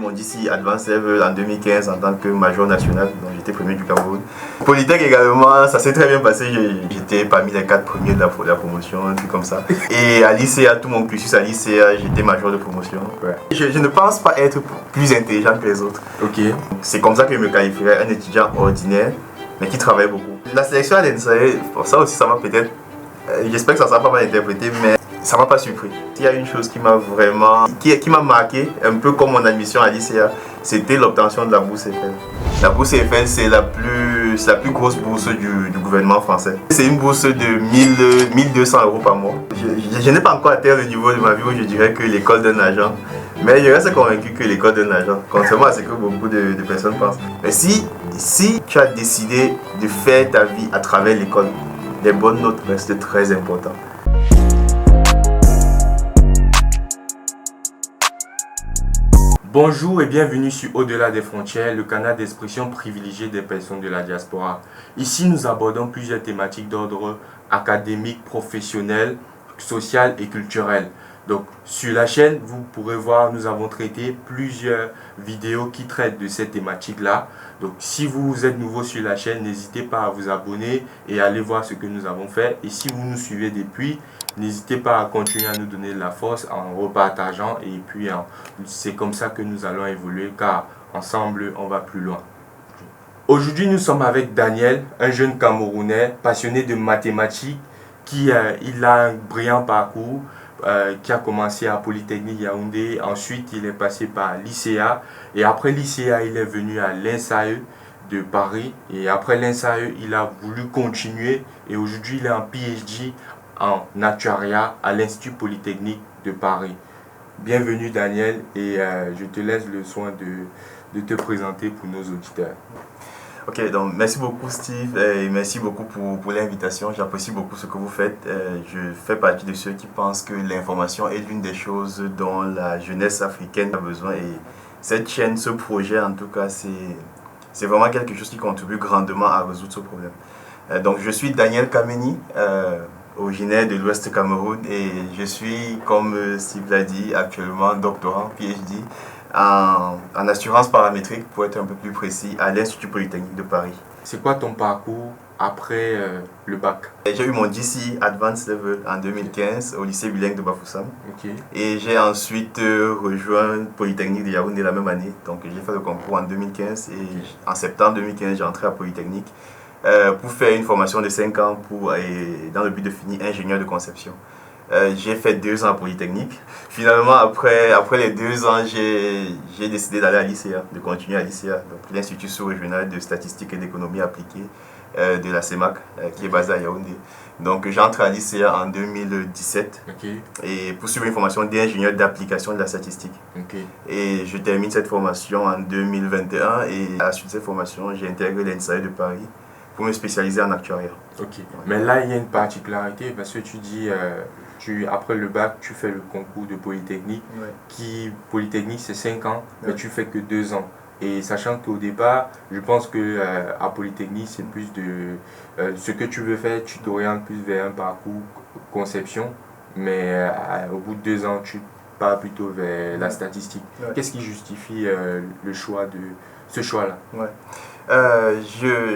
mon DC Advanced Level en 2015 en tant que major national, donc j'étais premier du Cameroun. Polytech également, ça s'est très bien passé, j'étais parmi les 4 premiers de la promotion, un truc comme ça. Et à l'ICA, tout mon cursus à l'ICA, j'étais major de promotion. Ouais. Je ne pense pas être plus intelligent que les autres. Ok. C'est comme ça que je me qualifierais un étudiant ordinaire, mais qui travaille beaucoup. La sélection à l'ENSAE, pour ça aussi ça m'a peut-être, j'espère que ça ne sera pas mal interprété, mais ça m'a pas surpris. Il y a une chose qui m'a vraiment, qui m'a marqué, un peu comme mon admission à l'ICA, c'était l'obtention de la bourse Eiffel. La bourse Eiffel, c'est la plus grosse bourse du gouvernement français. C'est une bourse de 1200 € par mois. Je n'ai pas encore atteint le niveau de ma vie où je dirais que l'école d'un agent. Mais je reste convaincu que l'école d'un agent, contrairement à ce que beaucoup de personnes pensent. Mais si tu as décidé de faire ta vie à travers l'école, les bonnes notes restent très importantes. Bonjour et bienvenue sur Au-delà des frontières, le canal d'expression privilégié des personnes de la diaspora. Ici, nous abordons plusieurs thématiques d'ordre académique, professionnel, social et culturel. Donc, sur la chaîne, vous pourrez voir, nous avons traité plusieurs vidéos qui traitent de cette thématique-là. Donc, si vous êtes nouveau sur la chaîne, n'hésitez pas à vous abonner et à aller voir ce que nous avons fait. Et si vous nous suivez depuis, n'hésitez pas à continuer à nous donner de la force en repartageant. Et puis, c'est comme ça que nous allons évoluer, car ensemble, on va plus loin. Aujourd'hui, nous sommes avec Daniel, un jeune Camerounais passionné de mathématiques, il a un brillant parcours. Qui a commencé à Polytechnique Yaoundé, ensuite il est passé par l'ICA et après l'ICA il est venu à l'ENSAE de Paris et après l'ENSAE il a voulu continuer et aujourd'hui il est en PhD en actuariat à l'Institut Polytechnique de Paris. Bienvenue Daniel et je te laisse le soin de te présenter pour nos auditeurs. Ok, donc merci beaucoup Steve et merci beaucoup pour l'invitation. J'apprécie beaucoup ce que vous faites. Je fais partie de ceux qui pensent que l'information est l'une des choses dont la jeunesse africaine a besoin et cette chaîne, ce projet en tout cas, c'est vraiment quelque chose qui contribue grandement à résoudre ce problème. Donc je suis Daniel Kameni, originaire de l'Ouest Cameroun et je suis, comme Steve l'a dit, actuellement doctorant, PhD, en assurance paramétrique, pour être un peu plus précis, à l'Institut Polytechnique de Paris. C'est quoi ton parcours après le bac? J'ai eu mon DC Advanced Level en 2015 au lycée bilingue de Bafoussam. Okay. Et j'ai ensuite rejoint Polytechnique de Yaoundé la même année. Donc j'ai fait le concours en 2015 et en septembre 2015 j'ai entré à Polytechnique pour faire une formation de 5 ans dans le but de finir ingénieur de conception. J'ai fait 2 ans à Polytechnique. Finalement, après les 2 ans, j'ai décidé d'aller à l'ICA, de continuer à l'ICA, donc l'Institut sous-régional de statistique et d'économie appliquée de la CEMAC, qui est basé à Yaoundé. Donc j'ai entré à l'ICA en 2017 et pour suivre une formation d'ingénieur d'application de la statistique. Et je termine cette formation en 2021 et à la suite de cette formation, j'ai intégré l'ENSAE de Paris pour me spécialiser en actuariat. Mais là, il y a une particularité parce que tu dis, après le bac, tu fais le concours de Polytechnique. Polytechnique, c'est 5 ans, mais tu fais que 2 ans. Et sachant qu'au départ, je pense que à Polytechnique, c'est plus de ce que tu veux faire, tu t'orientes plus vers un parcours conception, mais au bout de 2 ans, tu pars plutôt vers la statistique. Qu'est-ce qui justifie le choix de ce choix-là?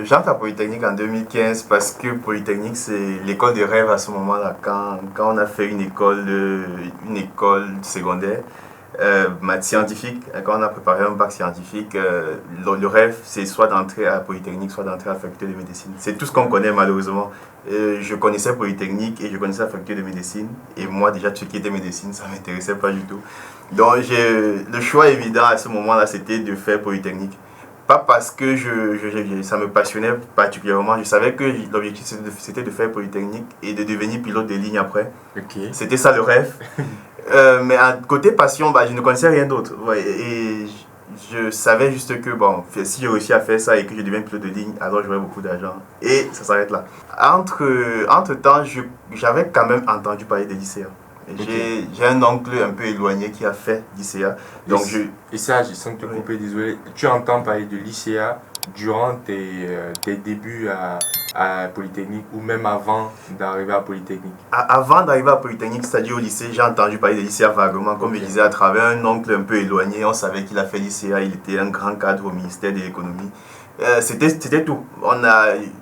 J'entre à Polytechnique en 2015 parce que Polytechnique c'est l'école de rêve à ce moment-là. Quand on a fait une école secondaire, maths scientifique, quand on a préparé un bac scientifique, le rêve c'est soit d'entrer à Polytechnique, soit d'entrer à la faculté de médecine. C'est tout ce qu'on connaît malheureusement. Je connaissais Polytechnique et je connaissais la faculté de médecine. Et moi déjà tout ce qui était médecine, ça ne m'intéressait pas du tout. Donc le choix évident à ce moment-là c'était de faire Polytechnique. Pas parce que ça me passionnait particulièrement, je savais que l'objectif c'était de faire Polytechnique et de devenir pilote de ligne après. C'était ça le rêve. Mais à côté passion, je ne connaissais rien d'autre. Et je savais juste que si j'ai réussi à faire ça et que je deviens pilote de ligne, alors j'aurai beaucoup d'argent. Et ça s'arrête là. Entre-temps, j'avais quand même entendu parler des lycéens. J'ai un oncle un peu éloigné qui a fait l'ICA. Et ça, je sens te couper, désolé. Tu entends parler de l'ICA durant tes débuts à Polytechnique ou même avant d'arriver à Polytechnique? Avant d'arriver à Polytechnique, c'est-à-dire au lycée, j'ai entendu parler de l'ICA vaguement, comme je disais, à travers un oncle un peu éloigné. On savait qu'il a fait l'ICA, il était un grand cadre au ministère de l'économie. C'était tout.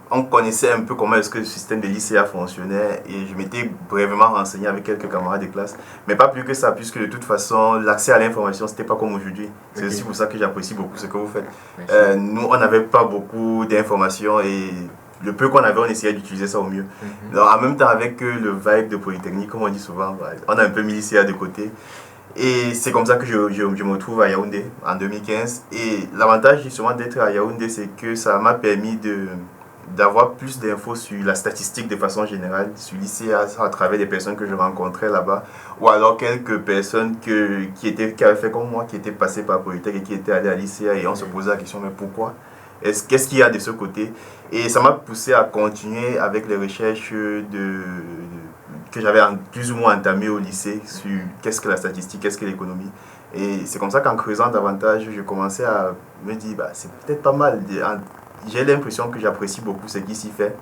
On connaissait un peu comment est-ce que le système de l'ICA fonctionnait et je m'étais brièvement renseigné avec quelques camarades de classe. Mais pas plus que ça, puisque de toute façon, l'accès à l'information, c'était pas comme aujourd'hui. C'est aussi pour ça que j'apprécie beaucoup ce que vous faites. Nous, on n'avait pas beaucoup d'informations et le peu qu'on avait, on essayait d'utiliser ça au mieux. Donc, en même temps, avec le vibe de Polytechnique, comme on dit souvent, on a un peu mis l'ICA de côté. Et c'est comme ça que je me retrouve à Yaoundé en 2015. Et l'avantage justement d'être à Yaoundé, c'est que ça m'a permis d'avoir plus d'infos sur la statistique de façon générale, sur l'ICA à travers des personnes que je rencontrais là-bas, ou alors quelques personnes qui avaient fait comme moi, qui étaient passées par Polytech et qui étaient allées à l'ICA et on se posait la question, mais pourquoi? Qu'est-ce qu'il y a de ce côté? Et ça m'a poussé à continuer avec les recherches que j'avais plus ou moins entamées au lycée sur qu'est-ce que la statistique, qu'est-ce que l'économie. Et c'est comme ça qu'en creusant davantage, je commençais à me dire, bah, c'est peut-être pas mal. J'ai l'impression que j'apprécie beaucoup ce qui s'y fait.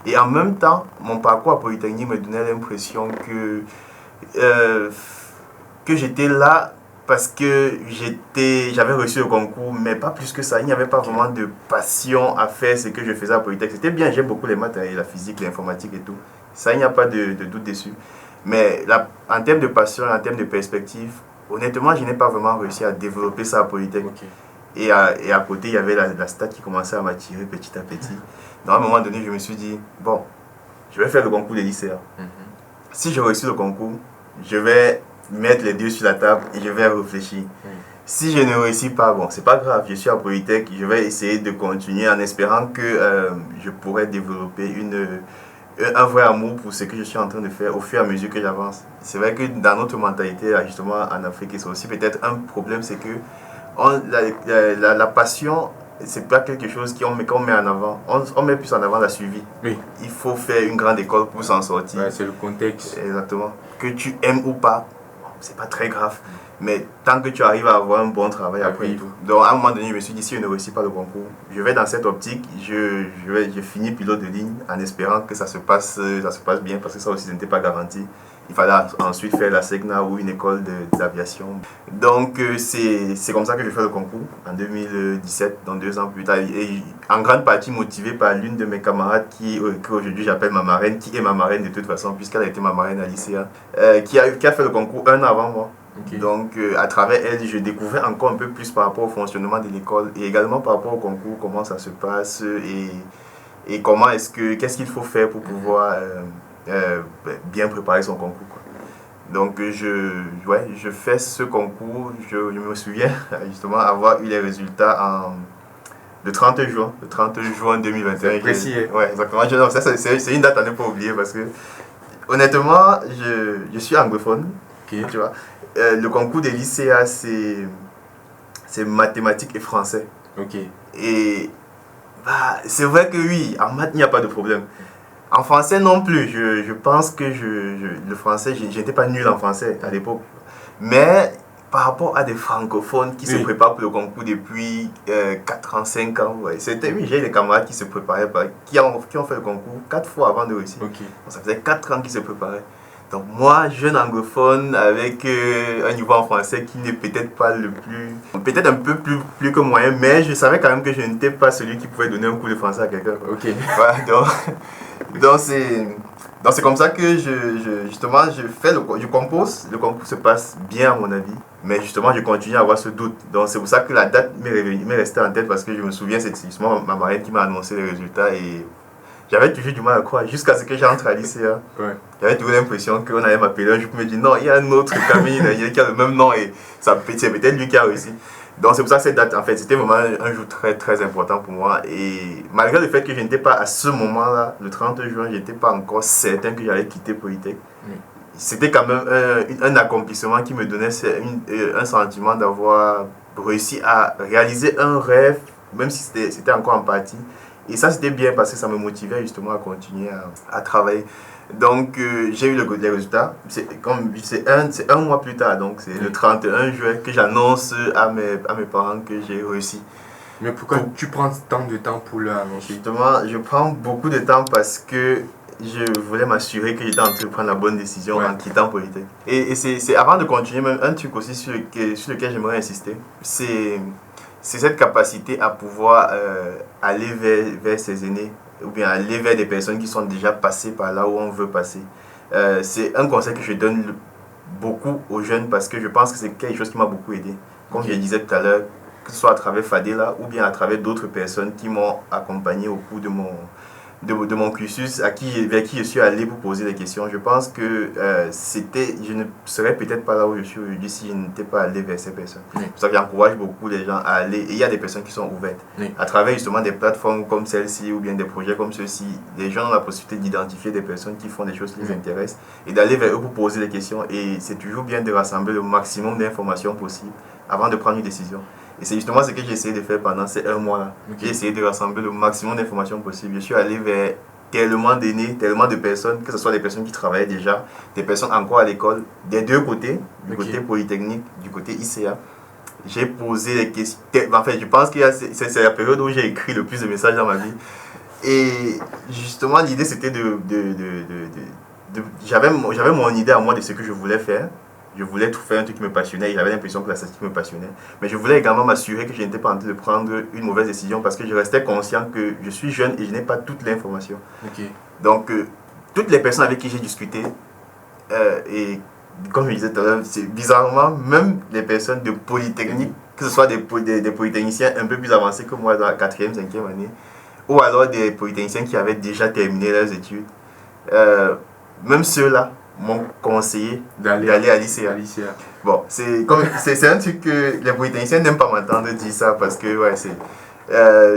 Et en même temps, mon parcours à Polytechnique me donnait l'impression que j'étais là parce que j'avais reçu le concours, mais pas plus que ça. Il n'y avait pas vraiment de passion à faire ce que je faisais à Polytech. C'était bien, j'aime beaucoup les maths, la physique, l'informatique et tout. Ça, il n'y a pas de doute dessus. Mais là, en termes de passion, en termes de perspective, honnêtement, je n'ai pas vraiment réussi à développer ça à Polytech. Et à côté, il y avait la stat qui commençait à m'attirer petit à petit. Donc, à un moment donné, je me suis dit, bon, je vais faire le concours des lycéens. Si je réussis le concours, je vais mettre les deux sur la table et je vais réfléchir. Si je ne réussis pas, bon, c'est pas grave, je suis à Polytech, je vais essayer de continuer en espérant que je pourrai développer un vrai amour pour ce que je suis en train de faire au fur et à mesure que j'avance. C'est vrai que dans notre mentalité, justement en Afrique, et c'est aussi peut-être un problème, c'est que la passion, c'est pas quelque chose qu'on met en avant. On met plus en avant la suivi. Oui. Il faut faire une grande école pour s'en sortir. Ouais, c'est le contexte. Exactement. Que tu aimes ou pas, c'est pas très grave. Mais tant que tu arrives à avoir un bon travail après tout. Donc à un moment donné, je me suis dit, si je ne réussis pas le concours, je vais dans cette optique, je finis pilote de ligne en espérant que ça se passe bien, parce que ça aussi, ce n'était pas garanti. Il fallait ensuite faire la SECNA ou une école d'aviation. Donc c'est comme ça que je fais le concours en 2017, donc 2 ans plus tard. Et en grande partie motivé par l'une de mes camarades qu'aujourd'hui j'appelle ma marraine, qui est ma marraine de toute façon, puisqu'elle a été ma marraine à l'ICA, qui a fait le concours 1 an avant moi. Donc à travers elle, je découvrais encore un peu plus par rapport au fonctionnement de l'école et également par rapport au concours, comment ça se passe et qu'est-ce qu'il faut faire pour pouvoir bien préparer son concours, quoi. Donc je fais ce concours, je me souviens justement avoir eu les résultats le 30 juin 2021. C'est précis. Ouais, exactement. C'est une date à ne pas oublier parce que honnêtement, je suis anglophone. Tu vois. Le concours des lycéens, c'est mathématiques et français. Et bah, c'est vrai que oui, en maths, il n'y a pas de problème. En français non plus. Je pense que le français, je n'étais pas nul en français à l'époque. Mais par rapport à des francophones qui se préparent pour le concours depuis 4 ans, 5 ans, j'ai des camarades qui se préparaient, qui ont fait le concours 4 fois avant de réussir. Ça faisait 4 ans qu'ils se préparaient. Donc moi, jeune anglophone avec un niveau en français qui n'est peut-être pas peut-être un peu plus que moyen, mais je savais quand même que je n'étais pas celui qui pouvait donner un cours de français à quelqu'un. Voilà, donc c'est comme ça que je compose, le concours se passe bien à mon avis, mais justement je continue à avoir ce doute. Donc c'est pour ça que la date m'est restée en tête parce que je me souviens, c'est justement ma marraine qui m'a annoncé les résultats et j'avais toujours du mal à croire, jusqu'à ce que j'entre à lycée. J'avais toujours l'impression qu'on allait m'appeler un jour pour me dire non, il y a un autre Camille qui a le même nom et c'est peut-être lui qui a réussi. Donc c'est pour ça que cette date, en fait, c'était vraiment un jour très très important pour moi. Et malgré le fait que je n'étais pas à ce moment-là, le 30 juin, je n'étais pas encore certain que j'allais quitter Polytech. C'était quand même un accomplissement qui me donnait un sentiment d'avoir réussi à réaliser un rêve, même si c'était encore en partie. Et ça, c'était bien parce que ça me motivait justement à continuer à travailler. Donc, j'ai eu les résultats. C'est un mois plus tard, donc c'est le 31 juin que j'annonce à mes parents que j'ai réussi. Mais pourquoi tu prends tant de temps pour le annoncer? Justement, je prends beaucoup de temps parce que je voulais m'assurer que j'étais en train de prendre la bonne décision en quittant Polytech. Et c'est avant de continuer, même un truc aussi sur lequel j'aimerais insister, c'est cette capacité à pouvoir aller vers ses aînés ou bien aller vers des personnes qui sont déjà passées par là où on veut passer. C'est un conseil que je donne beaucoup aux jeunes parce que je pense que c'est quelque chose qui m'a beaucoup aidé. Comme je le disais tout à l'heure, que ce soit à travers Fadela ou bien à travers d'autres personnes qui m'ont accompagné au cours de mon cursus, vers qui je suis allé pour poser des questions. Je pense que je ne serais peut-être pas là où je suis aujourd'hui si je n'étais pas allé vers ces personnes. Oui. C'est pour ça que j'encourage beaucoup les gens à aller. Et il y a des personnes qui sont ouvertes. Oui. À travers justement des plateformes comme celle-ci ou bien des projets comme ceux-ci, les gens ont la possibilité d'identifier des personnes qui font des choses qui les intéressent et d'aller vers eux pour poser des questions. Et c'est toujours bien de rassembler le maximum d'informations possible avant de prendre une décision. Et c'est justement ce que j'ai essayé de faire pendant ces 1 mois-là. J'ai essayé de rassembler le maximum d'informations possible. Je suis allé vers tellement d'aînés, tellement de personnes, que ce soit des personnes qui travaillaient déjà, des personnes encore à l'école, des deux côtés, du côté Polytechnique, du côté ICA. J'ai posé des questions. En fait, je pense que c'est la période où j'ai écrit le plus de messages dans ma vie. Et justement, l'idée c'était j'avais mon idée à moi de ce que je voulais faire. Je voulais tout faire un truc qui me passionnait et j'avais l'impression que la statistique me passionnait. Mais je voulais également m'assurer que je n'étais pas en train de prendre une mauvaise décision parce que je restais conscient que je suis jeune et je n'ai pas toute l'information. Donc, toutes les personnes avec qui j'ai discuté, et comme je disais tout à l'heure, c'est bizarrement, même les personnes de Polytechnique, que ce soit des polytechniciens un peu plus avancés que moi dans la 4e, 5e année, ou alors des polytechniciens qui avaient déjà terminé leurs études, même ceux-là m'ont conseillé d'aller à l'ICA. Bon, c'est un truc que les polytechniciens n'aiment pas m'entendre dire ça parce que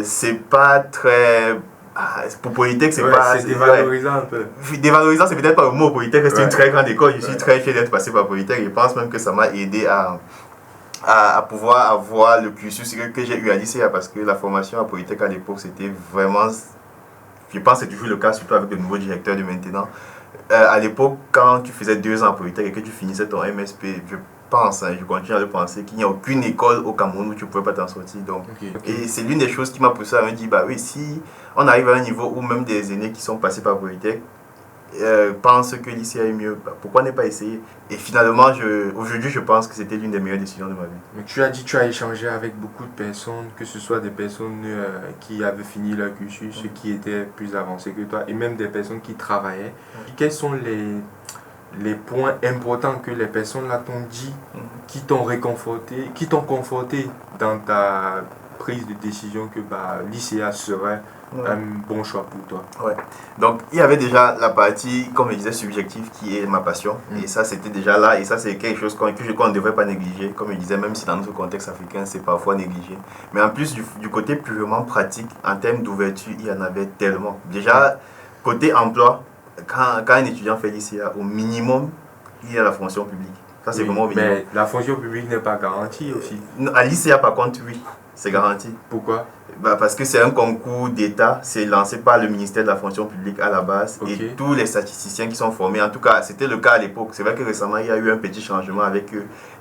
c'est pas très... pour Polytech, c'est pas... C'est dévalorisant un peu. Dévalorisant, c'est peut-être pas le mot. Polytech reste une très grande école. Je suis très fier d'être passé par Polytech. Je pense même que ça m'a aidé à pouvoir avoir le cursus que j'ai eu à l'ICA parce que la formation à Polytech à l'époque, c'était vraiment... Je pense que c'est toujours le cas, surtout avec le nouveau directeur de maintenant. À l'époque, quand tu faisais 2 ans à Polytech et que tu finissais ton MSP, je pense, je continue à le penser, qu'il n'y a aucune école au Cameroun où tu ne pouvais pas t'en sortir. Donc, et c'est l'une des choses qui m'a poussé à me dire, bah oui, si on arrive à un niveau où même des aînés qui sont passés par Polytech pensent que l'ICA est mieux, bah, pourquoi ne pas essayer? Et finalement, aujourd'hui, je pense que c'était l'une des meilleures décisions de ma vie. Mais tu as dit que tu as échangé avec beaucoup de personnes, que ce soit des personnes qui avaient fini leur cursus, qui étaient plus avancées que toi, et même des personnes qui travaillaient. Quels sont les points importants que les personnes là t'ont dit, qui t'ont réconforté, qui t'ont conforté dans ta prise de décision que l'ICA serait un bon choix pour toi? Donc il y avait déjà la partie, comme je disais, subjective qui est ma passion. Et ça c'était déjà là. Et ça c'est quelque chose qu'on ne devrait pas négliger. Comme je disais, même si dans notre contexte africain c'est parfois négligé. Mais en plus du côté purement pratique, en termes d'ouverture, il y en avait tellement. Déjà, côté emploi, quand un étudiant fait l'ICA, au minimum, il y a la fonction publique. Ça c'est vraiment au minimum. Mais la fonction publique n'est pas garantie aussi. À l'ICA par contre, oui. C'est garanti. Pourquoi? Parce que c'est un concours d'État, c'est lancé par le ministère de la fonction publique à la base. Et tous les statisticiens qui sont formés, en tout cas c'était le cas à l'époque. C'est vrai que récemment il y a eu un petit changement avec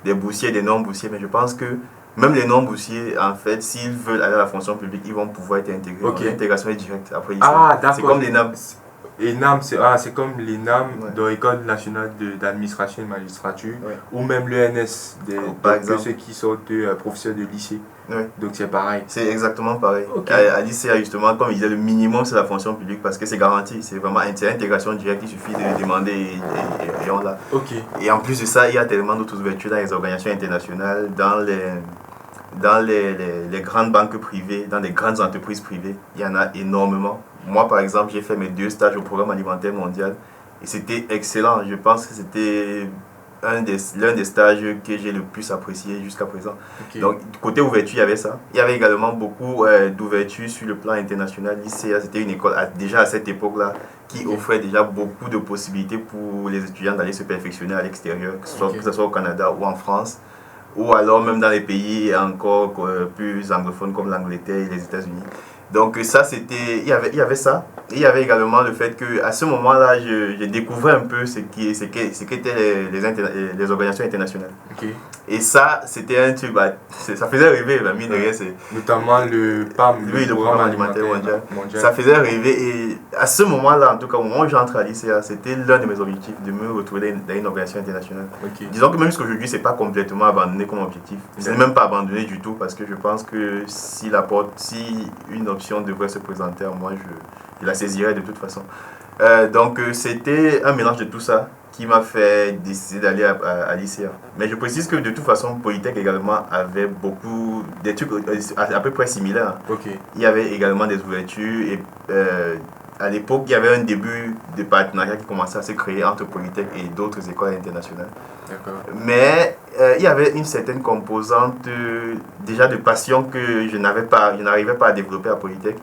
des boursiers et des non-boursiers, mais je pense que même les non-boursiers, en fait, s'ils veulent aller à la fonction publique, ils vont pouvoir être intégrés. L'intégration est directe après ici. C'est comme l'ENAM. ENAM, c'est comme l'ENAM de l'École nationale d'administration et de magistrature, ou même l'ENS, ceux qui sont professeurs de lycée. Donc c'est pareil. C'est exactement pareil. À l'ICA, justement, comme il disait, le minimum c'est la fonction publique parce que c'est garanti. C'est vraiment intégration directe, il suffit de demander et on l'a. Et en plus de ça, il y a tellement d'autres ouvertures dans les organisations internationales, dans les grandes banques privées, dans les grandes entreprises privées. Il y en a énormément. Moi, par exemple, j'ai fait mes 2 stages au programme alimentaire mondial et c'était excellent. Je pense que c'était l'un des stages que j'ai le plus apprécié jusqu'à présent. Donc, côté ouverture, il y avait ça. Il y avait également beaucoup d'ouverture sur le plan international. L'ICA, c'était une école, déjà à cette époque-là, qui offrait déjà beaucoup de possibilités pour les étudiants d'aller se perfectionner à l'extérieur, que ce soit au Canada ou en France, ou alors même dans les pays encore plus anglophones comme l'Angleterre et les États-Unis. Donc ça il y avait ça. Et il y avait également le fait qu'à ce moment-là, je découvrais un peu ce qu'étaient les organisations internationales. Et ça, c'était un truc, ça faisait rêver, mine de rien, notamment le PAM, le programme alimentaire mondial. mondial. Ça faisait rêver et à ce moment-là, en tout cas au moment où j'entre à l'ICA, c'était l'un de mes objectifs de me retrouver dans une organisation internationale. Ok. Disons que même jusqu'aujourd'hui, c'est pas complètement abandonné comme objectif. Ce n'est même pas abandonné du tout parce que je pense que si une option devrait se présenter à moi, je la saisirais de toute façon. Donc c'était un mélange de tout ça qui m'a fait décider d'aller à l'ICA. Mais je précise que de toute façon, Polytech également avait beaucoup des trucs à peu près similaires. Ok. Il y avait également des ouvertures et à l'époque, il y avait un début de partenariat qui commençait à se créer entre Polytech et d'autres écoles internationales. D'accord. Mais il y avait une certaine composante déjà de passion que je n'arrivais pas à développer à Polytech.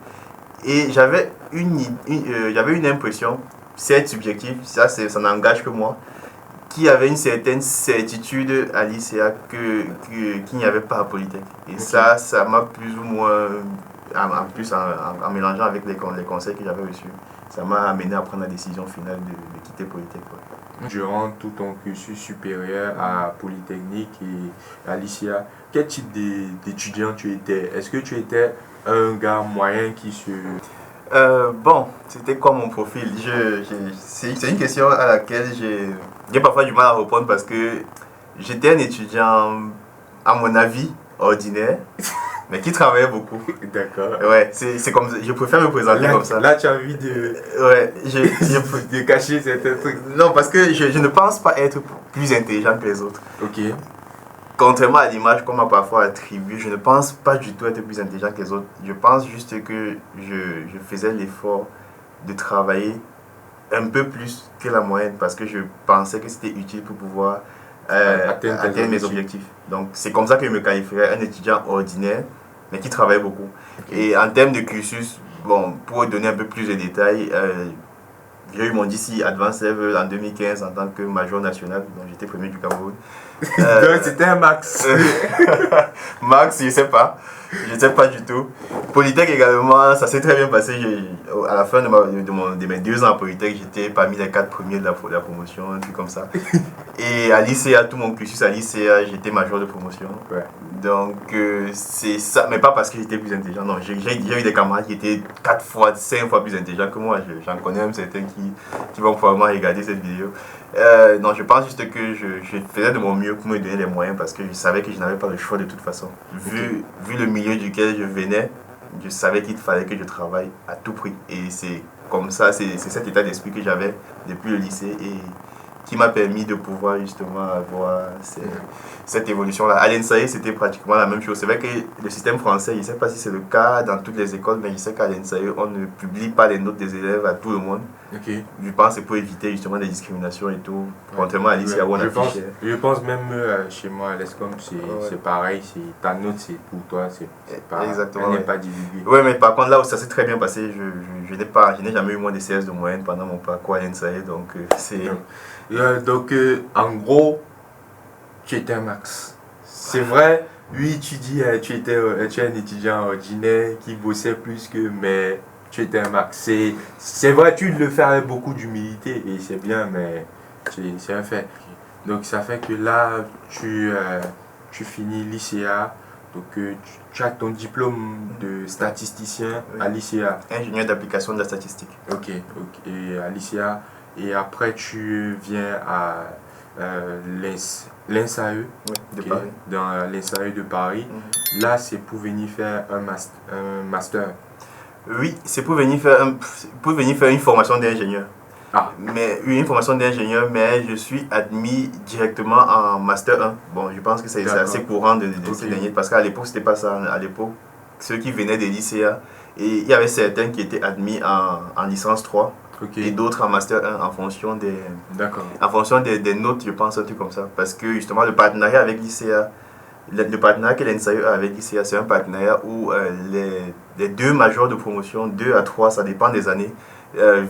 Et j'avais une impression, c'est subjectif, ça n'engage que moi, qu'il y avait une certaine certitude à l'ICA qu'il n'y avait pas à Polytech. Et Ok. ça m'a plus ou moins, en mélangeant avec les conseils que j'avais reçus, ça m'a amené à prendre la décision finale de quitter Polytech. Durant tout ton cursus supérieur à Polytechnique et à l'ICA, quel type d'étudiant tu étais? Est-ce que tu étais un gars moyen qui se... Bon, c'était quoi mon profil? C'est une question à laquelle j'ai parfois du mal à répondre parce que j'étais un étudiant, à mon avis, ordinaire, mais qui travaillait beaucoup. D'accord. Ouais, c'est comme je préfère me présenter comme ça. Là, tu as envie de, Ouais, de cacher certains trucs. non, parce que je ne pense pas être plus intelligent que les autres. Ok. Contrairement à l'image qu'on m'a parfois attribuée, je ne pense pas du tout être plus intelligent que les autres. Je pense juste que je faisais l'effort de travailler un peu plus que la moyenne parce que je pensais que c'était utile pour pouvoir atteindre mes objectifs. Donc c'est comme ça que je me qualifierais un étudiant ordinaire, mais qui travaille beaucoup. Ok. Et en termes de cursus, bon, pour donner un peu plus de détails, j'ai eu mon DC Advanced Level en 2015 en tant que major national, donc j'étais premier du Cameroun. Donc c'était un max. Max, je sais pas. Je sais pas du tout. Polytech également, ça s'est très bien passé. À la fin de mes 2 ans à Polytech, j'étais parmi les 4 premiers de la promotion, un truc comme ça. Et à l'ICA, tout mon cursus à l'ICA, j'étais major de promotion. Ouais. Donc c'est ça, mais pas parce que j'étais plus intelligent. Non, j'ai eu des camarades qui étaient 4 fois, 5 fois plus intelligents que moi. J'en connais même certains qui vont probablement regarder cette vidéo. Non, je pense juste que je faisais de mon mieux pour me donner les moyens parce que je savais que je n'avais pas le choix de toute façon. Vu le milieu duquel je venais, je savais qu'il fallait que je travaille à tout prix. Et c'est comme ça, c'est cet état d'esprit que j'avais depuis le lycée et qui m'a permis de pouvoir justement avoir cette évolution-là. À l'ENSAE, c'était pratiquement la même chose. C'est vrai que le système français, je ne sais pas si c'est le cas dans toutes les écoles, mais je sais qu'à l'ENSAE, on ne publie pas les notes des élèves à tout le monde. Ok. Je pense que c'est pour éviter justement des discriminations et tout. Contrairement à l'ICA où on affichait. Je pense même chez moi à l'ESCOM, c'est pareil. Ta note, c'est pour toi. C'est pas, Exactement, elle n'est ouais. pas divulguée. Oui, mais par contre, là où ça s'est très bien passé, je n'ai jamais eu moins de CS de moyenne pendant mon parcours à l'ENSAE. Donc, c'est. Donc, en gros, tu étais un max. C'est vrai, oui, tu dis tu es un étudiant ordinaire qui bossait plus que, mais tu étais un max. C'est vrai, tu le fais avec beaucoup d'humilité et c'est bien, mais c'est un fait. Donc, ça fait que là, tu finis l'ICA. Donc, tu as ton diplôme de statisticien à l'ICA. Ingénieur d'application de la statistique. Ok, et à l'ICA. Et après, tu viens à l'INSAE, de Paris. dans l'INSAE de Paris. Là, c'est pour venir faire un master. Oui, c'est pour venir faire une formation d'ingénieur. Ah. Mais une formation d'ingénieur, mais je suis admis directement en Master 1. Bon, je pense que c'est assez courant de ces derniers, parce qu'à l'époque, c'était pas ça. À l'époque, ceux qui venaient des lycéens, et il y avait certains qui étaient admis en licence 3. Et d'autres en Master 1 en fonction des notes, je pense, un truc comme ça. Parce que justement, le partenariat avec l'ICA, le partenariat que l'INSAE a avec l'ICA, c'est un partenariat où les 2 majors de promotion, 2 à 3, ça dépend des années,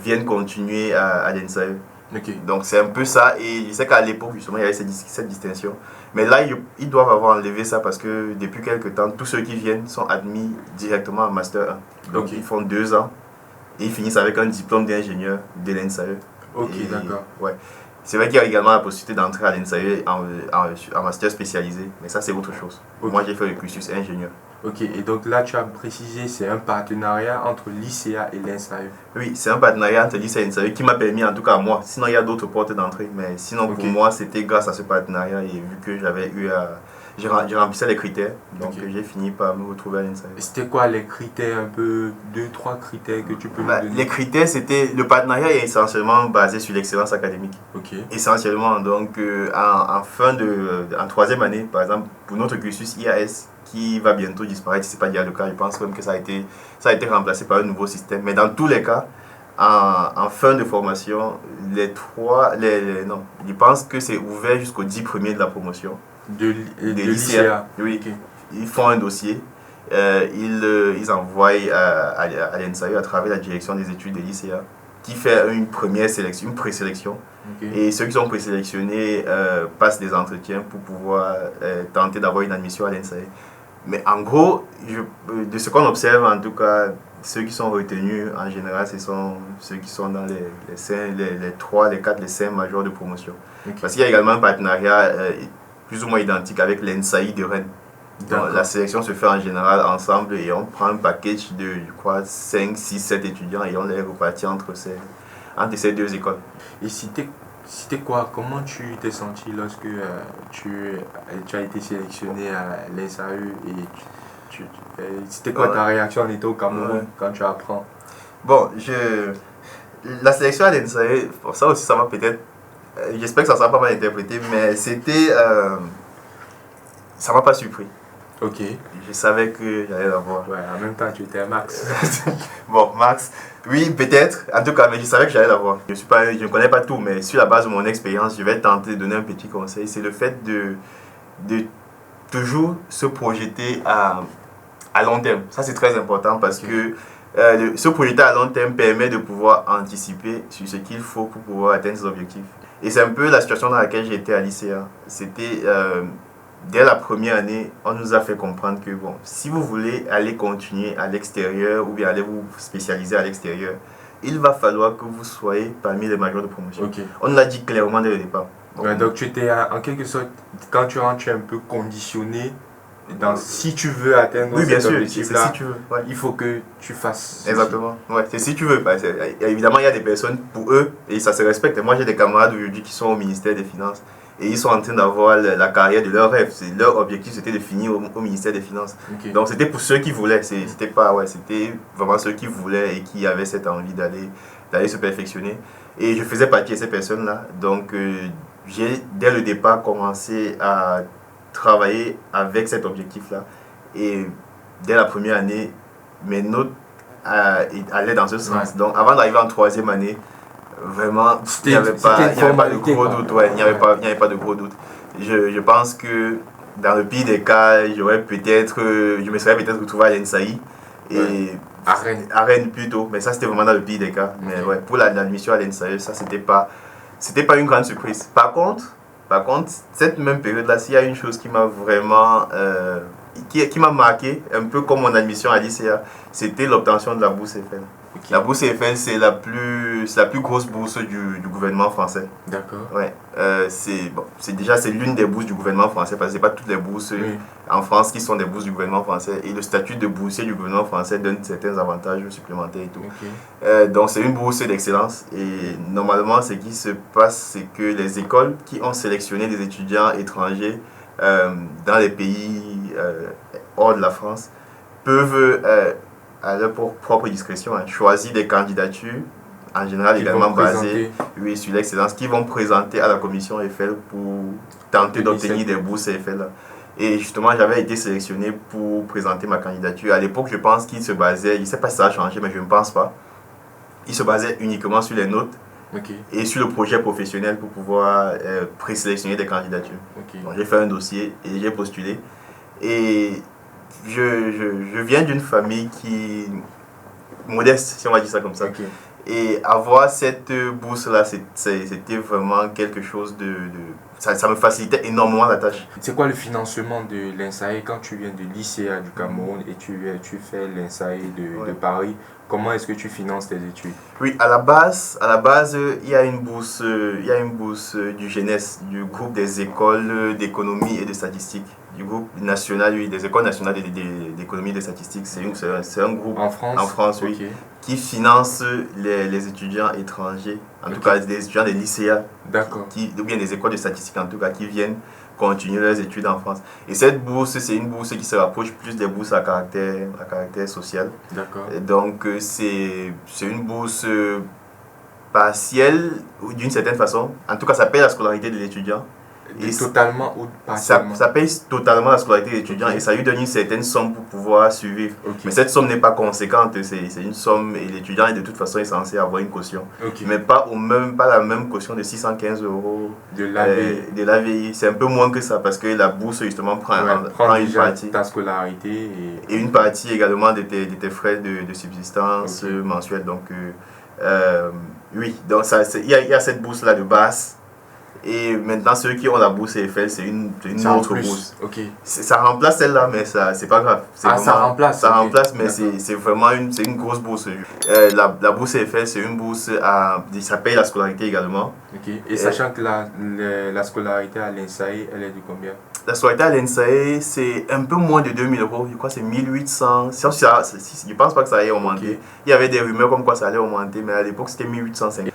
viennent continuer à l'INSAE. Donc c'est un peu ça. Et je sais qu'à l'époque, justement, il y avait cette distinction. Mais là, ils doivent avoir enlevé ça parce que depuis quelques temps, tous ceux qui viennent sont admis directement en Master 1. Donc ils font 2 ans. Et ils finissent avec un diplôme d'ingénieur de l'INSAE. Ok, d'accord. Ouais. C'est vrai qu'il y a également la possibilité d'entrer à l'INSAE en master spécialisé, mais ça c'est autre chose. Ok. Moi j'ai fait le cursus ingénieur. Ok, et donc là, tu as précisé, c'est un partenariat entre l'ICA et l'INSAE. Oui, c'est un partenariat entre l'ICA et l'INSAE qui m'a permis, en tout cas à moi, sinon il y a d'autres portes d'entrée, mais sinon Ok. pour moi c'était grâce à ce partenariat et vu que j'ai remplissais les critères, donc Ok. j'ai fini par me retrouver à l'INSAE. Et c'était quoi les critères, un peu, deux, trois critères que tu peux nous donner? Les critères, c'était, le partenariat est essentiellement basé sur l'excellence académique. Ok, Essentiellement, donc en troisième année, par exemple, pour notre cursus IAS, qui va bientôt disparaître, si ce n'est pas déjà le cas, je pense même que ça a été remplacé par un nouveau système. Mais dans tous les cas, en fin de formation, non, je pense que c'est ouvert jusqu'aux 10 premiers de la promotion. de Des l'ICA. lycéens. Oui, Ok. ils font un dossier, ils envoient à l'INSAE à travers la direction des études des lycéens qui fait une première sélection, une présélection. Ok. Et ceux qui sont présélectionnés passent des entretiens pour pouvoir tenter d'avoir une admission à l'INSAE. Mais en gros, de ce qu'on observe, en tout cas, ceux qui sont retenus en général, ce sont ceux qui sont dans les 3, les 4, les 5 majors de promotion. Ok. Parce qu'il y a également un partenariat plus ou moins identique avec l'INSAI de Rennes. Donc, la sélection se fait en général ensemble et on prend un package de, je crois, 5, 6, 7 étudiants et on les repartit entre ces deux écoles. Et c'était quoi? Comment tu t'es senti lorsque tu as été sélectionné à l'INSAE et c'était quoi ta réaction en étant au Cameroun quand tu apprends? Bon, la sélection à l'INSAE, ça aussi ça m'a peut-être, j'espère que ça ne sera pas mal interprété, mais ça m'a pas surpris. Ok. Je savais que j'allais l'avoir. Ouais, en même temps, tu étais un Max. Bon, Max, oui, peut-être, en tout cas, mais je savais que j'allais l'avoir. Je ne connais pas tout, mais sur la base de mon expérience, je vais tenter de donner un petit conseil. C'est le fait de toujours se projeter à long terme. Ça, c'est très important parce que se projeter à long terme permet de pouvoir anticiper sur ce qu'il faut pour pouvoir atteindre ses objectifs. Et c'est un peu la situation dans laquelle j'étais à l'ICA. C'était dès la première année, on nous a fait comprendre que bon, si vous voulez aller continuer à l'extérieur ou bien aller vous spécialiser à l'extérieur, il va falloir que vous soyez parmi les majors de promotion. Ok. On nous l'a dit clairement dès le départ. Bon, Ouais, donc tu étais en quelque sorte, quand tu rentres, tu es un peu conditionné. Si tu veux atteindre oui, bien cet sûr, objectif-là, si tu veux. Ouais. il faut que tu fasses ceci. Exactement. Ouais, c'est si tu veux. Bah, évidemment, il y a des personnes pour eux et ça se respecte. Moi, j'ai des camarades aujourd'hui qui sont au ministère des Finances et ils sont en train d'avoir la carrière de leur rêve. Leur objectif, c'était de finir au ministère des Finances. Ok. Donc, c'était pour ceux qui voulaient. C'était vraiment ceux qui voulaient et qui avaient cette envie d'aller se perfectionner. Et je faisais partie de ces personnes-là. Donc, j'ai dès le départ commencé à travailler avec cet objectif-là. Et dès la première année, mes notes allaient dans ce sens. Ouais. Donc, avant d'arriver en troisième année, vraiment, il n'y avait pas de gros doute. Ouais, il n'y avait pas de gros doute. Je pense que dans le pire des cas, je me serais peut-être retrouvé à l'INSAI et À Rennes plutôt. Mais ça, c'était vraiment dans le pire des cas. Mais ouais, pour l'admission à l'INSAI, ça, c'était pas une grande surprise. Par contre, cette même période-là, s'il y a une chose qui m'a vraiment qui m'a marqué, un peu comme mon admission à l'ICA, c'était l'obtention de la bourse Eiffel. Ok. La bourse Eiffel, c'est la plus grosse bourse du gouvernement français. D'accord. Ouais. C'est l'une des bourses du gouvernement français, parce que ce n'est pas toutes les bourses Oui. en France qui sont des bourses du gouvernement français. Et le statut de boursier du gouvernement français donne certains avantages supplémentaires et tout. Ok. Donc c'est une bourse d'excellence et normalement ce qui se passe c'est que les écoles qui ont sélectionné des étudiants étrangers dans les pays hors de la France peuvent à leur propre discrétion choisir des candidatures en général également basées sur l'excellence qui vont présenter à la commission Eiffel pour tenter d'obtenir des bourses Eiffel. Et justement, j'avais été sélectionné pour présenter ma candidature. À l'époque, je pense qu'il se basait, je ne sais pas si ça a changé, mais je ne pense pas. Il se basait uniquement sur les notes et sur le projet professionnel pour pouvoir présélectionner des candidatures. Donc, j'ai fait un dossier et j'ai postulé. Et je viens d'une famille qui modeste, si on va dire ça comme ça. Et avoir cette bourse-là, c'était vraiment quelque chose ça me facilitait énormément la tâche. C'est quoi le financement de l'INSAE quand tu viens de l'ICA du Cameroun et tu fais l'INSAE de Paris? Comment est-ce que tu finances tes études? Oui, à la base, il y a une bourse du GENES, du groupe des écoles d'économie et de statistique, du groupe national, oui, des écoles nationales d'économie et de statistique. C'est un groupe En France? En France, oui, Ok. qui finance les étudiants étrangers, en tout cas les étudiants des lycéens, D'accord. ou bien des écoles de statistique en tout cas, qui viennent continuer leurs études en France. Et cette bourse, c'est une bourse qui se rapproche plus des bourses à caractère social. D'accord. Et donc, c'est une bourse partielle, d'une certaine façon. En tout cas, ça paye la scolarité de l'étudiant. Totalement ou partiellement? Ça paye totalement la scolarité de l'étudiant, Ok. et ça lui donne une certaine somme pour pouvoir survivre. Ok. Mais cette somme n'est pas conséquente, c'est une somme, et l'étudiant de toute façon est censé avoir une caution. Ok. Mais pas la même caution de 615 euros De l'AVI. de l'AVI. C'est un peu moins que ça parce que la bourse justement prend une déjà partie. ta scolarité Et une partie également de tes frais de subsistance mensuels. Donc, oui, donc il y a cette bourse-là de base. Et maintenant, ceux qui ont la bourse Eiffel, c'est une autre bourse. Ok. Ça remplace celle-là, mais c'est pas grave. Ça remplace. Ça Ok. remplace, mais c'est vraiment une grosse bourse. La bourse Eiffel, c'est une bourse ça paye la scolarité également. Ok. Et sachant que la scolarité à l'INSAE, elle est de combien? La scolarité à l'INSAE, c'est un peu moins de 2000 euros. Je crois que c'est 1800. Je pense pas que ça allait augmenter. Ok. Il y avait des rumeurs comme quoi ça allait augmenter, mais à l'époque, c'était 1805.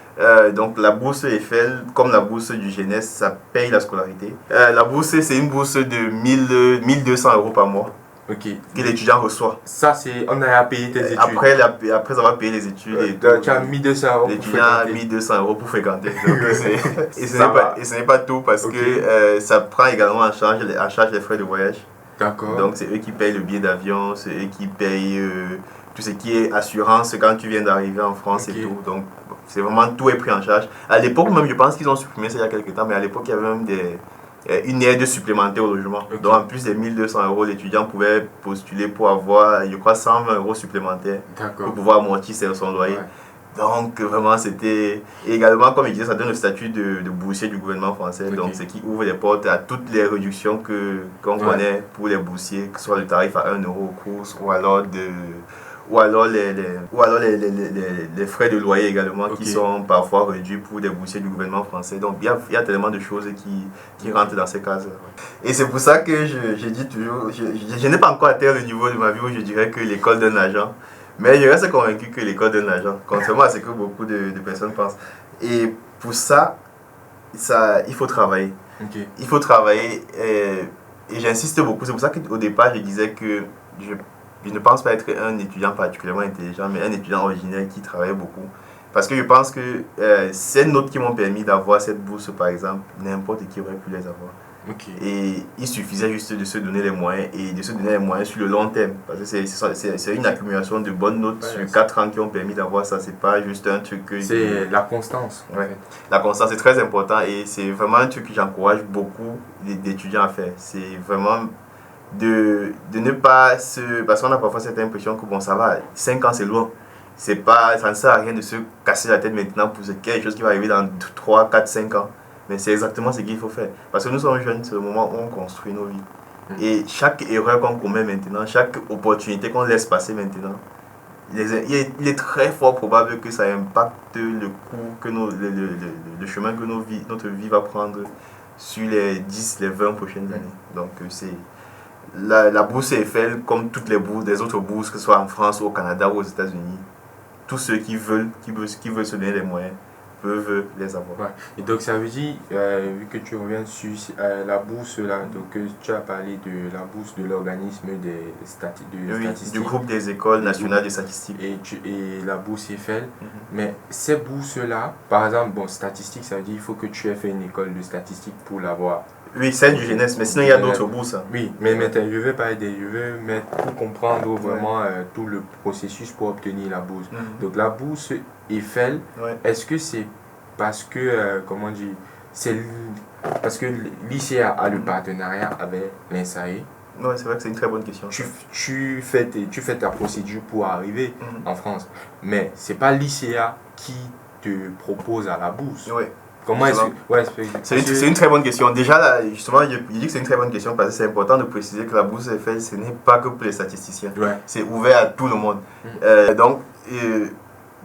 Donc, la bourse Eiffel, comme la bourse du Jeunesse, ça paye la scolarité. La bourse, c'est une bourse de 1200 euros par mois Ok. que l'étudiant reçoit. Ça, c'est. On a à payer tes études. Après avoir payé les études et tout, Tu as 1200 euros pour l'étudiant a fréquenter. 1200 euros pour fréquenter. Donc, et Ça va. ce n'est pas tout parce Ok. que ça prend également en charge les frais de voyage. D'accord. Donc, c'est eux qui payent le billet d'avion, c'est eux qui payent tout ce qui est assurance quand tu viens d'arriver en France Ok. et tout. Donc, c'est vraiment tout est pris en charge. À l'époque, même, je pense qu'ils ont supprimé ça il y a quelques temps, mais à l'époque, il y avait même une aide supplémentaire au logement. Ok. Donc, en plus des 1200 euros, l'étudiant pouvait postuler pour avoir, je crois, 120 euros supplémentaires pour D'accord. pouvoir amortir son loyer. Ouais. Donc, vraiment, c'était. Et également, comme je disais, ça donne le statut de boursier du gouvernement français. Ok. Donc, ce qui ouvre les portes à toutes les réductions qu'on connaît pour les boursiers, que ce soit le tarif à 1 euro aux courses ou alors les frais de loyer également Ok. qui sont parfois réduits pour des boursiers du gouvernement français. Donc, il y a tellement de choses qui rentrent dans ces cases. Et c'est pour ça que je dis toujours, je n'ai pas encore atteint le niveau de ma vie où je dirais que l'école donne l'argent. Mais je reste convaincu que l'école donne l'argent, contrairement à ce que beaucoup de personnes pensent. Et pour ça, il faut travailler. Ok. Il faut travailler et j'insiste beaucoup. C'est pour ça qu'au départ, je disais que je ne pense pas être un étudiant particulièrement intelligent, mais un étudiant original qui travaille beaucoup. Parce que je pense que ces notes qui m'ont permis d'avoir cette bourse, par exemple, n'importe qui aurait pu les avoir. Ok. Et il suffisait juste de se donner les moyens et de se donner les moyens sur le long terme. Parce que c'est une accumulation de bonnes notes sur 4 ans qui ont permis d'avoir ça. C'est pas juste un truc que... C'est la constance. En Ouais. fait. La constance est très important et c'est vraiment un truc que j'encourage beaucoup d'étudiants à faire. C'est vraiment de ne pas se... Parce qu'on a parfois cette impression que bon, ça va, 5 ans c'est loin. Ça ne sert à rien de se casser la tête maintenant pour quelque chose qui va arriver dans 3, 4, 5 ans. Mais c'est exactement ce qu'il faut faire. Parce que nous sommes jeunes, c'est le moment où on construit nos vies. Et chaque erreur qu'on commet maintenant, chaque opportunité qu'on laisse passer maintenant, il est très fort probable que ça impacte le cours, le chemin que notre vie va prendre sur les 10, les 20 prochaines années. Donc c'est la bourse Eiffel, comme toutes les autres bourses, que ce soit en France, au Canada ou aux États-Unis, tous ceux qui veulent se donner les moyens peuvent les avoir. Ouais. Et donc ça veut dire, vu que tu reviens sur la bourse, là, donc tu as parlé de la bourse de l'organisme des statistiques. Du groupe des écoles nationales de statistiques. Et la bourse Eiffel. Mais ces bourses-là, par exemple, bon, statistique, ça veut dire qu'il faut que tu aies fait une école de statistique pour l'avoir. Oui, celle du jeunesse, mais sinon il y a d'autres bourses. Oui, mais je veux pas aider, je veux mettre pour comprendre vraiment tout le processus pour obtenir la bourse. Donc la bourse Eiffel, est-ce que c'est parce que, comment dire, parce que l'ICA a le partenariat avec l'INSAE? Oui, c'est vrai que c'est une très bonne question. Tu fais ta procédure pour arriver en France, mais c'est pas l'ICA qui te propose à la bourse? Ouais. Comment est-ce que... Ouais, c'est une très bonne question. Déjà, là, justement, je dis que c'est une très bonne question parce que c'est important de préciser que la bourse Eiffel, ce n'est pas que pour les statisticiens. Ouais. C'est ouvert à tout le monde. Donc,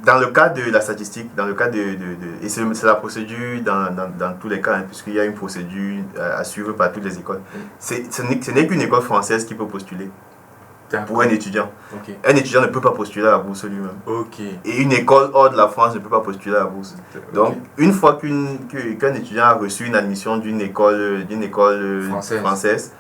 dans le cas de la statistique, dans le cas et c'est la procédure dans tous les cas, hein, puisqu'il y a une procédure à suivre par toutes les écoles. Ce n'est qu'une école française qui peut postuler pour un étudiant. Okay. Un étudiant ne peut pas postuler à la bourse lui-même. Okay. Et une école hors de la France ne peut pas postuler à la bourse. Donc, une fois qu'un étudiant a reçu une admission d'une école française,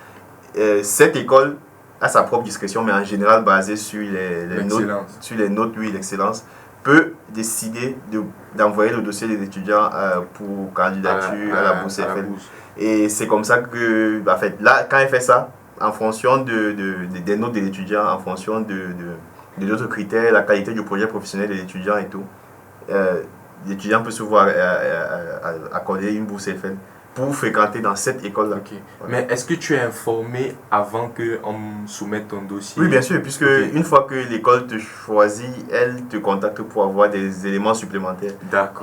cette école a sa propre discrétion, mais en général basée sur les notes, oui, l'excellence, peut décider d'envoyer le dossier des étudiants pour candidature à la bourse Eiffel. Et c'est comme ça que, en fait, là, quand elle fait ça, en fonction des notes de l'étudiant, en fonction de d'autres critères, la qualité du projet professionnel de l'étudiant et tout, l'étudiant peut se voir accorder une bourse Eiffel pour fréquenter dans cette école-là. Okay. Ouais. Mais est-ce que tu es informé avant qu'on soumette ton dossier? Oui, bien sûr, puisque une fois que l'école te choisit, elle te contacte pour avoir des éléments supplémentaires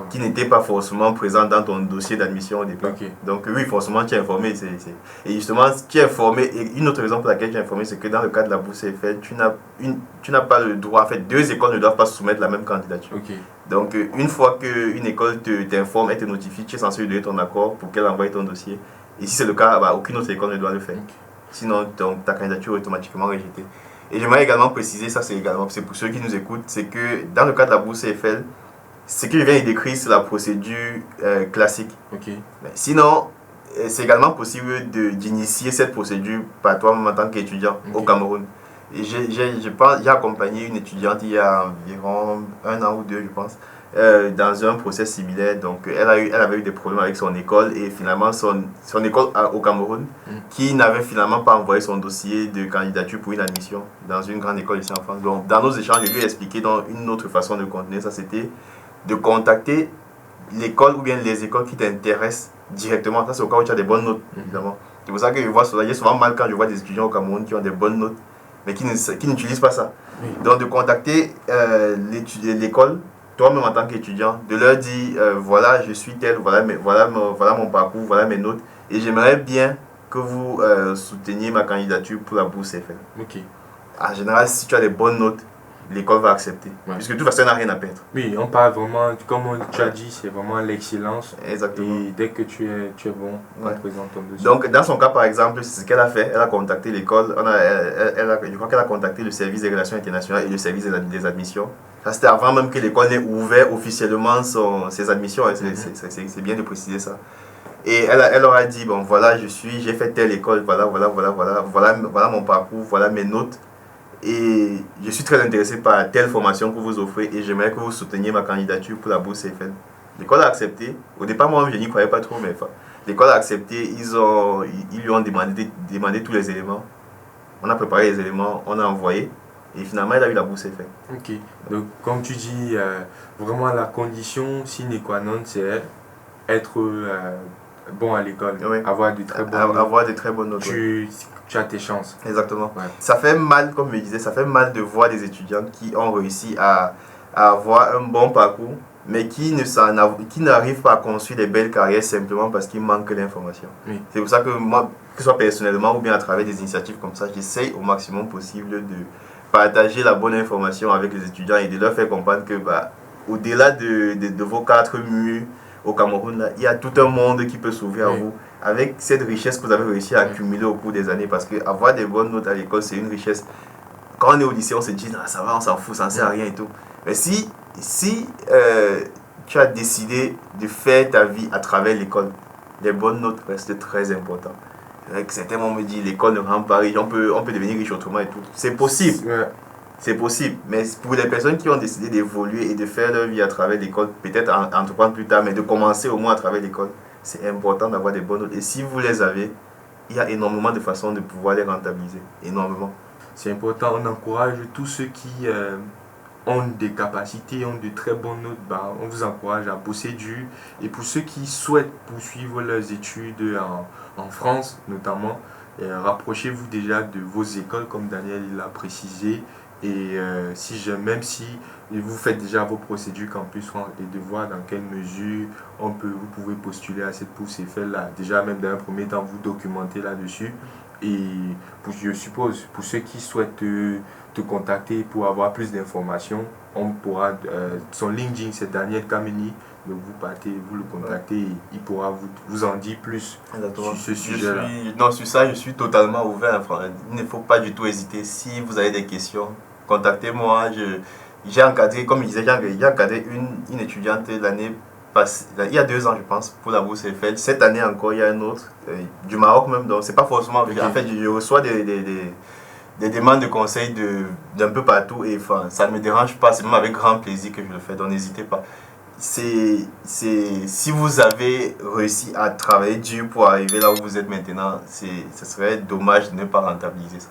qui n'étaient pas forcément présents dans ton dossier d'admission au départ. Donc oui, forcément, tu es informé. Et justement, tu es informé. Et une autre raison pour laquelle tu es informé, c'est que dans le cas de la bourse Eiffel, tu n'as pas le droit. En fait, deux écoles ne doivent pas soumettre la même candidature. Donc, une fois qu'une école t'informe et te notifie, tu es censé lui donner ton accord pour qu'elle envoie ton dossier. Et si c'est le cas, aucune autre école ne doit le faire. Sinon, ta candidature est automatiquement rejetée. Et j'aimerais également préciser, ça c'est pour ceux qui nous écoutent, c'est que dans le cas de la bourse Eiffel, ce que je viens de décrire, c'est la procédure classique. Mais sinon, c'est également possible d'initier cette procédure par toi-même en tant qu'étudiant au Cameroun. J'ai accompagné une étudiante il y a environ 1 an ou 2, je pense, dans un process similaire. Donc, elle avait eu des problèmes avec son école et finalement, son école au Cameroun, qui n'avait finalement pas envoyé son dossier de candidature pour une admission dans une grande école ici en France. Donc, dans nos échanges, je lui ai expliqué dans une autre façon de continuer. Ça, c'était de contacter l'école ou bien les écoles qui t'intéressent directement. Ça, c'est au cas où tu as des bonnes notes, évidemment. C'est pour ça que j'ai souvent mal quand je vois des étudiants au Cameroun qui ont des bonnes notes, mais qui n'utilisent pas ça. Donc, de contacter l'école, toi-même en tant qu'étudiant, de leur dire voilà, je suis tel, voilà mon parcours, voilà mes notes, et j'aimerais bien que vous souteniez ma candidature pour la bourse Eiffel. En général, si tu as des bonnes notes, l'école va accepter. Puisque de toute façon, elle n'a rien à perdre. Oui, on parle vraiment, comme tu as dit, c'est vraiment l'excellence. Exactement. Et dès que tu es bon, on présente ton dossier. Donc, dans son cas, par exemple, c'est ce qu'elle a fait. Elle a contacté l'école. Je crois qu'elle a contacté le service des relations internationales et le service des admissions. Ça, c'était avant même que l'école n'ait ouvert officiellement ses admissions. C'est bien de préciser ça. Et elle leur a dit, bon, voilà, j'ai fait telle école, voilà mon parcours, voilà mes notes. Et je suis très intéressé par telle formation que vous offrez et j'aimerais que vous souteniez ma candidature pour la bourse Eiffel. L'école a accepté. Au départ, moi, je n'y croyais pas trop, mais l'école a accepté. Ils lui ont demandé tous les éléments. On a préparé les éléments, on a envoyé. Et finalement, elle a eu la bourse Eiffel. Donc, comme tu dis, vraiment la condition sine qua non, c'est être bon à l'école. Avoir de très bonnes notes. Tu as tes chances. Exactement. Ça fait mal, comme je disais, ça fait mal de voir des étudiants qui ont réussi à avoir un bon parcours, mais qui n'arrivent pas à construire des belles carrières simplement parce qu'il manque d'informations. C'est pour ça que moi, que ce soit personnellement ou bien à travers des initiatives comme ça, j'essaye au maximum possible de partager la bonne information avec les étudiants et de leur faire comprendre que au-delà de vos 4 murs au Cameroun, là, il y a tout un monde qui peut s'ouvrir à vous avec cette richesse que vous avez réussi à accumuler au cours des années, parce qu'avoir des bonnes notes à l'école, c'est une richesse. Quand on est au lycée, on se dit, ça va, on s'en fout, ça ne sert à rien et tout. Mais si tu as décidé de faire ta vie à travers l'école, les bonnes notes restent très importantes. Certains vont me dire, l'école ne rend pas riche, on peut devenir riche autrement et tout. C'est possible. C'est possible, mais pour les personnes qui ont décidé d'évoluer et de faire leur vie à travers l'école, peut-être entreprendre plus tard, mais de commencer au moins à travers l'école, c'est important d'avoir des bonnes notes. Et si vous les avez, il y a énormément de façons de pouvoir les rentabiliser. Énormément. C'est important, on encourage tous ceux qui ont des capacités, ont de très bonnes notes, on vous encourage à bosser dur. Et pour ceux qui souhaitent poursuivre leurs études en France notamment, Rapprochez-vous déjà de vos écoles, comme Daniel l'a précisé. Et même si vous faites déjà vos procédures Campus France, et de voir dans quelle mesure vous pouvez postuler à cette bourse Eiffel-là. Déjà, même dans un premier temps, vous documenter là-dessus. Et je suppose, pour ceux qui souhaitent te contacter pour avoir plus d'informations, on pourra, son LinkedIn, c'est Daniel Kameni. Donc vous partez, vous le contactez, et il pourra vous en dire plus Exactement. sur ce sujet-là. Non, sur ça, je suis totalement ouvert. Enfin, il ne faut pas du tout hésiter. Si vous avez des questions, contactez-moi. J'ai encadré, comme je disais, j'ai encadré une étudiante l'année passée, il y a 2 ans, je pense, pour la bourse Eiffel. Cette année encore, il y a une autre, du Maroc même. Donc, c'est pas forcément. Okay. En fait, je reçois des demandes de conseils d'un peu partout. Et enfin, ça ne me dérange pas. C'est même avec grand plaisir que je le fais. Donc, n'hésitez pas. Si vous avez réussi à travailler dur pour arriver là où vous êtes maintenant, ce serait dommage de ne pas rentabiliser ça.